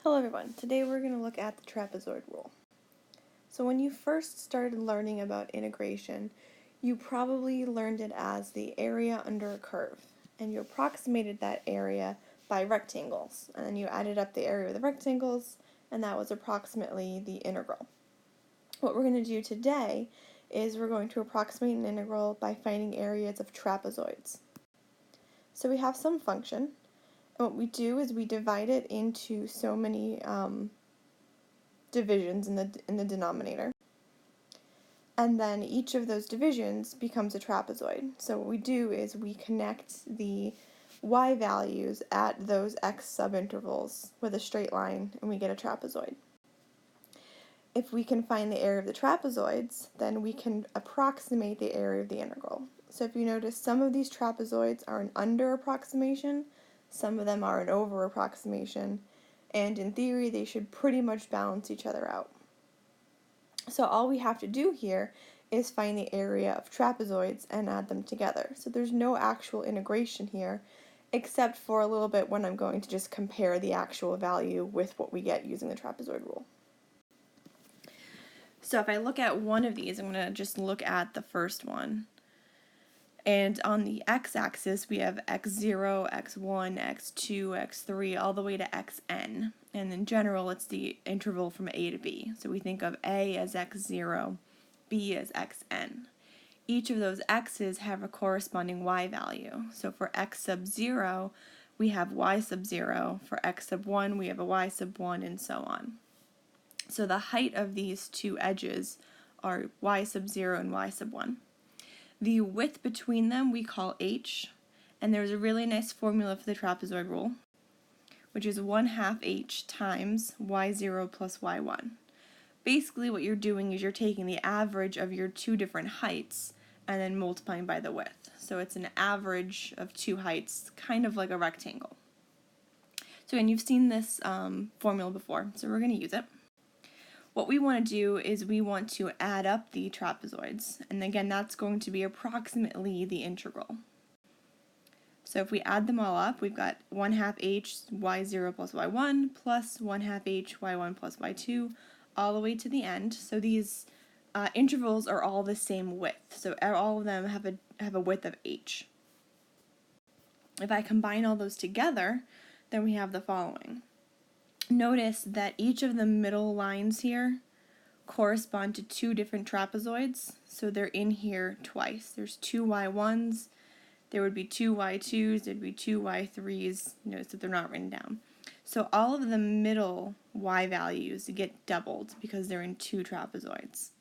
Hello everyone, today we're going to look at the trapezoid rule. So when you first started learning about integration, you probably learned it as the area under a curve, and you approximated that area by rectangles, and then you added up the area of the rectangles, and that was approximately the integral. What we're going to do today is we're going to approximate an integral by finding areas of trapezoids. So we have some function. What we do is we divide it into so many divisions in the denominator, and then each of those divisions becomes a trapezoid. So what we do is we connect the y values at those x subintervals with a straight line, and we get a trapezoid. If we can find the area of the trapezoids, then we can approximate the area of the integral. So if you notice, some of these trapezoids are an under approximation, some of them are an over approximation, and in theory they should pretty much balance each other out. So all we have to do here is find the area of trapezoids and add them together. So there's no actual integration here, except for a little bit when I'm going to just compare the actual value with what we get using the trapezoid rule. So if I look at one of these, I'm going to just look at the first one. And on the x-axis, we have x0, x1, x2, x3, all the way to xn. And in general, it's the interval from a to b. So we think of a as x0, b as xn. Each of those x's have a corresponding y value. So for x sub 0, we have y sub 0. For x sub 1, we have a y sub 1, and so on. So the height of these two edges are y sub 0 and y sub 1. The width between them we call h, and there's a really nice formula for the trapezoid rule, which is 1/2 h times y0 plus y1. Basically what you're doing is you're taking the average of your two different heights and then multiplying by the width. So it's an average of two heights, kind of like a rectangle. So again, you've seen this formula before, so we're going to use it. What we want to do is we want to add up the trapezoids, and again that's going to be approximately the integral. So if we add them all up, we've got 1/2 h y0 plus y1 plus 1/2 h y1 plus y2 all the way to the end. So these intervals are all the same width, so all of them have a width of h. If I combine all those together, then we have the following. Notice that each of the middle lines here correspond to two different trapezoids, so they're in here twice. There's two y1s, there would be two y2s, there'd be two y3s. Notice that they're not written down. So all of the middle y values get doubled because they're in two trapezoids.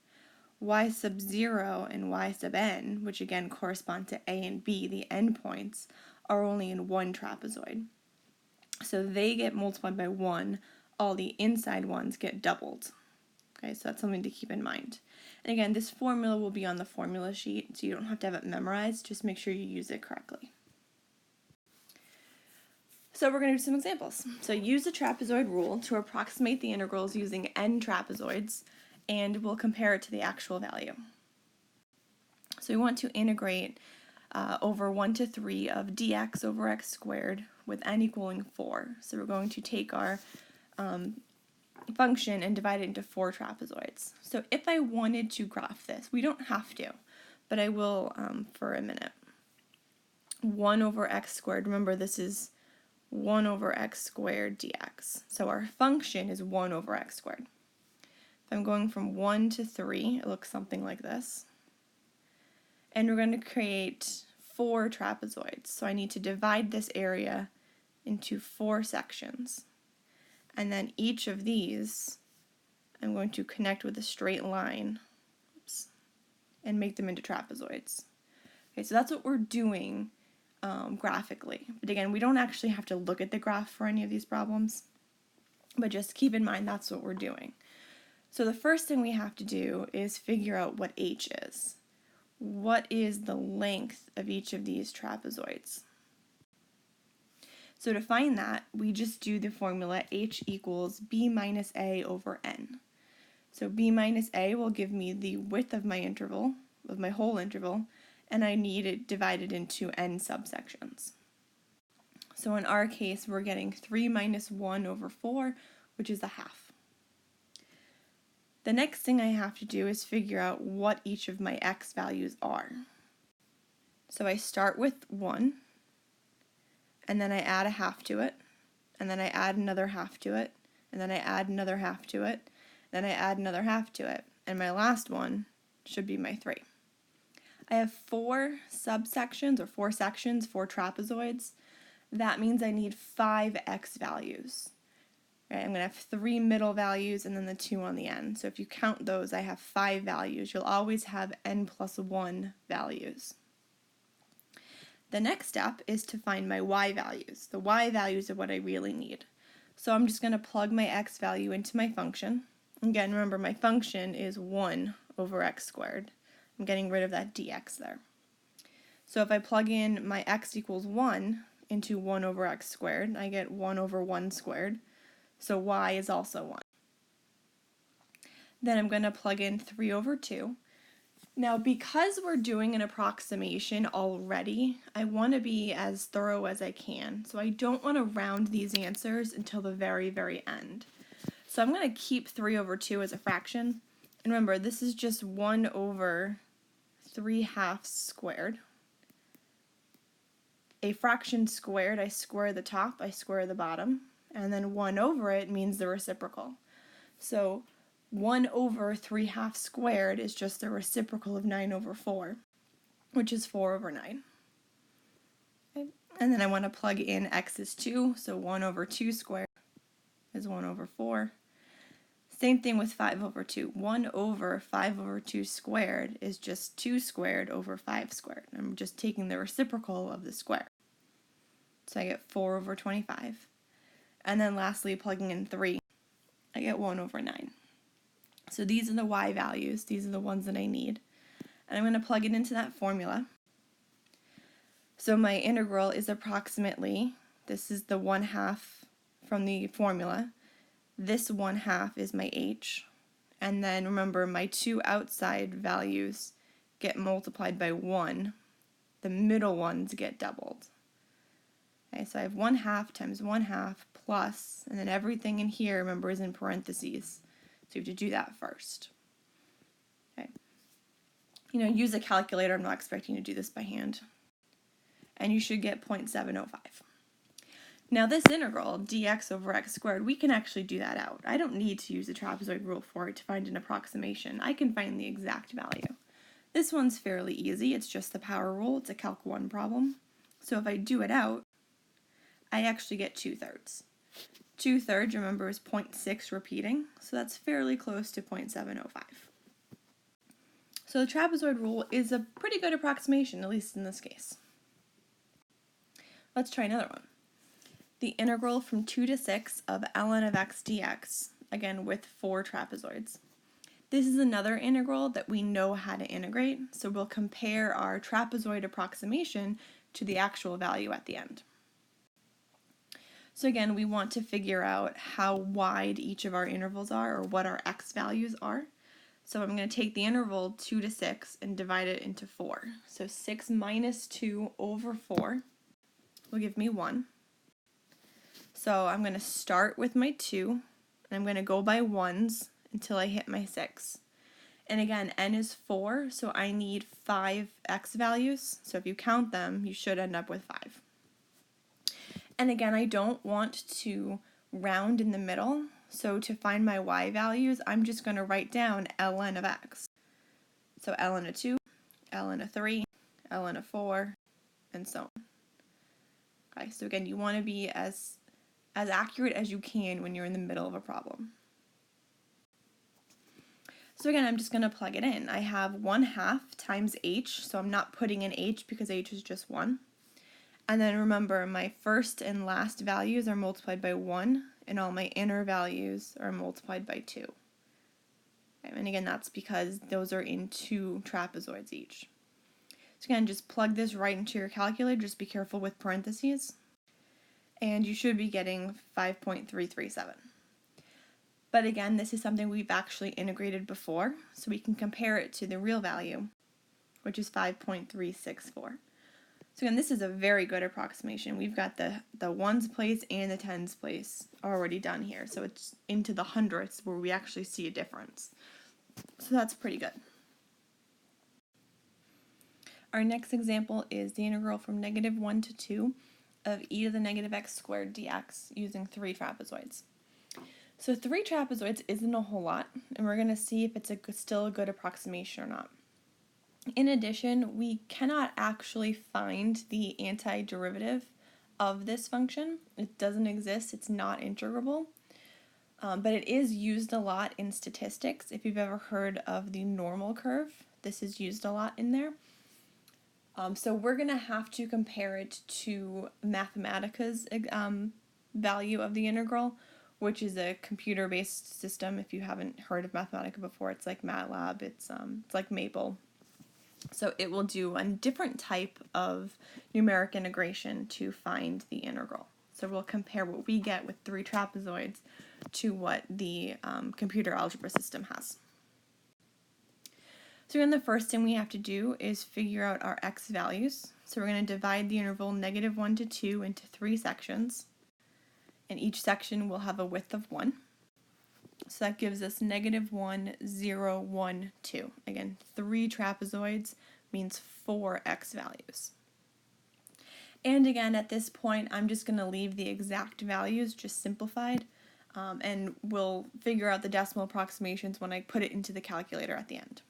Y sub 0 and y sub n, which again correspond to a and b, the endpoints, are only in one trapezoid. So they get multiplied by 1, all the inside ones get doubled. Okay, so that's something to keep in mind. And again, this formula will be on the formula sheet, so you don't have to have it memorized, just make sure you use it correctly. So we're going to do some examples. So use the trapezoid rule to approximate the integrals using n trapezoids, and we'll compare it to the actual value. So we want to integrate over 1 to 3 of dx over x squared with n equaling 4. So we're going to take our function and divide it into 4 trapezoids. So if I wanted to graph this, we don't have to, but I will for a minute. 1 over x squared, remember this is 1 over x squared dx. So our function is 1 over x squared. If I'm going from 1 to 3, it looks something like this. And we're going to create 4 trapezoids. So I need to divide this area into 4 sections. And then each of these I'm going to connect with a straight line, and make them into trapezoids. Okay, so that's what we're doing graphically. But again, we don't actually have to look at the graph for any of these problems, but just keep in mind that's what we're doing. So the first thing we have to do is figure out what h is. What is the length of each of these trapezoids? So to find that, we just do the formula h equals b minus a over n. So b minus a will give me the width of my interval, of my whole interval, and I need it divided into n subsections. So in our case, we're getting 3 minus 1 over 4, which is a half. The next thing I have to do is figure out what each of my x values are. So I start with 1, and then I add a half to it, and then I add another half to it, and then I add another half to it, then I add another half to it, and my last one should be my 3. I have 4 subsections, or 4 sections, 4 trapezoids. That means I need 5 x values. Right, I'm going to have 3 middle values and then the 2 on the end. So if you count those, I have 5 values. You'll always have n plus 1 values. The next step is to find my y values. The y values are what I really need. So I'm just going to plug my x value into my function. Again, remember my function is 1 over x squared. I'm getting rid of that dx there. So if I plug in my x equals 1 into 1 over x squared, I get 1 over 1 squared. So y is also 1. Then I'm going to plug in 3 over 2. Now, because we're doing an approximation already, I want to be as thorough as I can. So I don't want to round these answers until the very, very end. So I'm going to keep 3 over 2 as a fraction. And remember, this is just 1 over 3 halves squared. A fraction squared, I square the top, I square the bottom. And then 1 over it means the reciprocal. So 1 over 3 halves squared is just the reciprocal of 9 over 4, which is 4 over 9. Okay. And then I want to plug in x is 2, so 1 over 2 squared is 1 over 4. Same thing with 5 over 2. 1 over 5 over 2 squared is just 2 squared over 5 squared. I'm just taking the reciprocal of the square. So I get 4 over 25. And then lastly, plugging in 3, I get 1 over 9. So these are the y values. These are the ones that I need. And I'm going to plug it into that formula. So my integral is approximately, this is the 1/2 from the formula. This 1/2 is my h. And then remember, my 2 outside values get multiplied by 1. The middle ones get doubled. Okay, so I have 1/2 times 1/2 plus, and then everything in here, remember, is in parentheses. So you have to do that first. Okay. Use a calculator. I'm not expecting you to do this by hand. And you should get 0.705. Now this integral, dx over x squared, we can actually do that out. I don't need to use the trapezoid rule for it to find an approximation. I can find the exact value. This one's fairly easy. It's just the power rule. It's a Calc 1 problem. So if I do it out, I actually get 2/3. 2/3, remember, is 0.6 repeating, so that's fairly close to 0.705. So the trapezoid rule is a pretty good approximation, at least in this case. Let's try another one. The integral from 2 to 6 of ln of x dx, again with 4 trapezoids. This is another integral that we know how to integrate, so we'll compare our trapezoid approximation to the actual value at the end. So again, we want to figure out how wide each of our intervals are, or what our x values are. So I'm going to take the interval 2 to 6 and divide it into 4. So 6 minus 2 over 4 will give me 1. So I'm going to start with my 2, and I'm going to go by 1s until I hit my 6. And again, n is 4, so I need 5 x values. So if you count them, you should end up with 5. And again, I don't want to round in the middle, so to find my y values, I'm just going to write down ln of x. So ln of 2, ln of 3, ln of 4, and so on. Okay, so again, you want to be as accurate as you can when you're in the middle of a problem. So again, I'm just going to plug it in. I have 1/2 times h, so I'm not putting in h because h is just 1. And then remember, my first and last values are multiplied by 1, and all my inner values are multiplied by 2. Okay, and again, that's because those are in 2 trapezoids each. So again, just plug this right into your calculator. Just be careful with parentheses. And you should be getting 5.337. But again, this is something we've actually integrated before, so we can compare it to the real value, which is 5.364. So again, this is a very good approximation. We've got the ones place and the tens place already done here. So it's into the hundredths where we actually see a difference. So that's pretty good. Our next example is the integral from -1 to 2 of e to the negative x squared dx using 3 trapezoids. So 3 trapezoids isn't a whole lot, and we're going to see if it's still a good approximation or not. In addition, we cannot actually find the antiderivative of this function. It doesn't exist, it's not integrable, but it is used a lot in statistics. If you've ever heard of the normal curve, this is used a lot in there. So we're going to have to compare it to Mathematica's value of the integral, which is a computer-based system. If you haven't heard of Mathematica before, it's like MATLAB, it's like Maple. So it will do a different type of numeric integration to find the integral. So we'll compare what we get with 3 trapezoids to what the computer algebra system has. So then the first thing we have to do is figure out our x values. So we're going to divide the interval -1 to 2 into 3 sections, and each section will have a width of 1. So that gives us -1, 0, 1, 2. Again, 3 trapezoids means 4 x values. And again, at this point, I'm just going to leave the exact values just simplified, and we'll figure out the decimal approximations when I put it into the calculator at the end.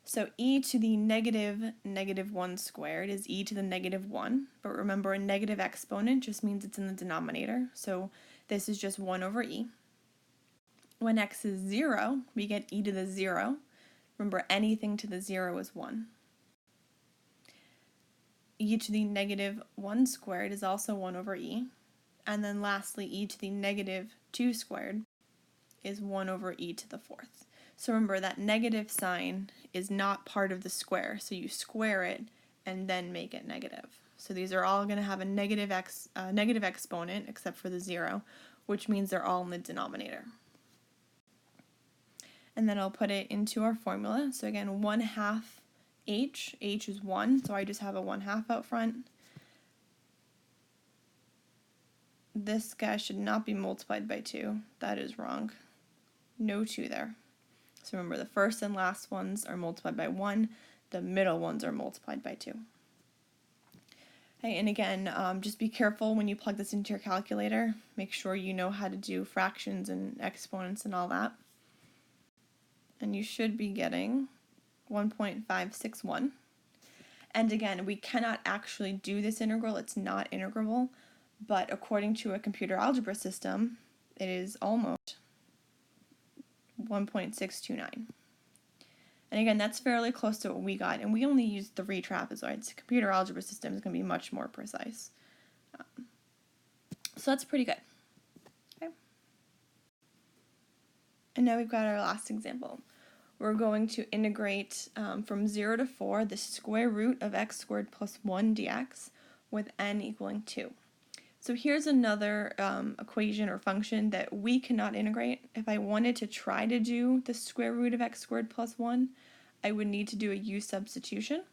So e to the -1 squared is e to the -1, but remember a negative exponent just means it's in the denominator, so this is just 1 over e. When x is 0, we get e to the 0. Remember, anything to the 0 is 1. E to the -1 squared is also 1 over e. And then lastly, e to the -2 squared is 1 over e to the 4th. So remember, that negative sign is not part of the square, so you square it and then make it negative. So these are all going to have a negative exponent except for the 0, which means they're all in the denominator. And then I'll put it into our formula. So again, 1/2 h is 1, so I just have a 1/2 out front. This guy should not be multiplied by 2. That is wrong. No 2 there. So remember, the first and last ones are multiplied by 1, the middle ones are multiplied by 2. Okay, and again, just be careful when you plug this into your calculator. Make sure you know how to do fractions and exponents and all that. And you should be getting 1.561. And again, we cannot actually do this integral, it's not integrable, but according to a computer algebra system, it is almost 1.629. And again, that's fairly close to what we got, and we only used 3 trapezoids. Computer algebra system is going to be much more precise. So that's pretty good. Okay. And now we've got our last example. We're going to integrate from 0 to 4 the square root of x squared plus 1 dx with n equaling 2. So here's another equation or function that we cannot integrate. If I wanted to try to do the square root of x squared plus 1, I would need to do a U-Substitution.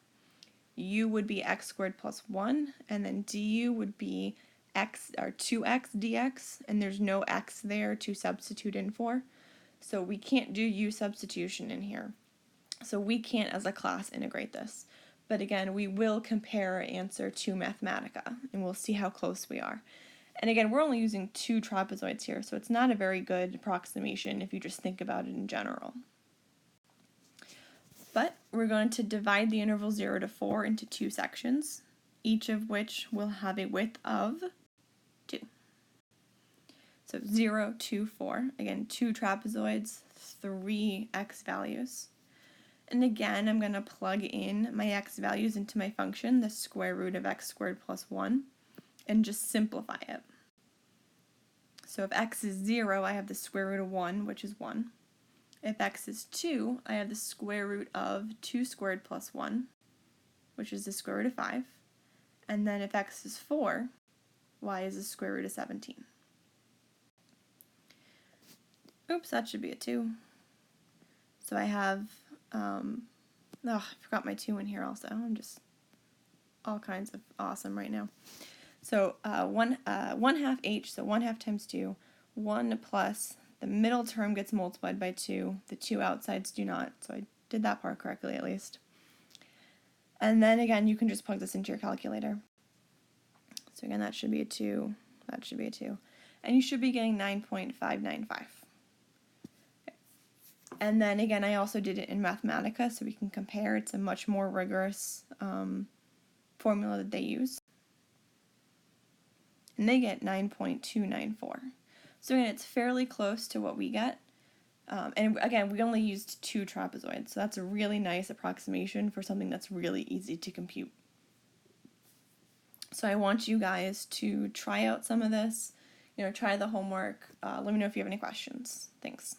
U would be x squared plus 1, and then du would be x or 2x dx, and there's no x there to substitute in for. So we can't do U-Substitution in here. So we can't, as a class, integrate this. But again, we will compare our answer to Mathematica, and we'll see how close we are. And again, we're only using 2 trapezoids here, so it's not a very good approximation if you just think about it in general. But we're going to divide the interval 0 to 4 into 2 sections, each of which will have a width of 2. So 0, 2, 4. Again, 2 trapezoids, 3 x values. And again, I'm going to plug in my x values into my function, the square root of x squared plus 1, and just simplify it. So if x is 0, I have the square root of 1, which is 1. If x is 2, I have the square root of 2 squared plus 1, which is the square root of 5. And then if x is 4, y is the square root of 17. Oops, that should be a 2. So I have, I forgot my 2 in here also. I'm just all kinds of awesome right now. So 1/2 h, so 1/2 times 2, 1 plus, the middle term gets multiplied by 2, the two outsides do not, so I did that part correctly at least. And then again, you can just plug this into your calculator. So again, that should be a 2, that should be a 2. And you should be getting 9.595. And then again, I also did it in Mathematica, so we can compare. It's a much more rigorous formula that they use. And they get 9.294. So again, it's fairly close to what we get. And again, we only used 2 trapezoids, so that's a really nice approximation for something that's really easy to compute. So I want you guys to try out some of this, try the homework. Let me know if you have any questions. Thanks.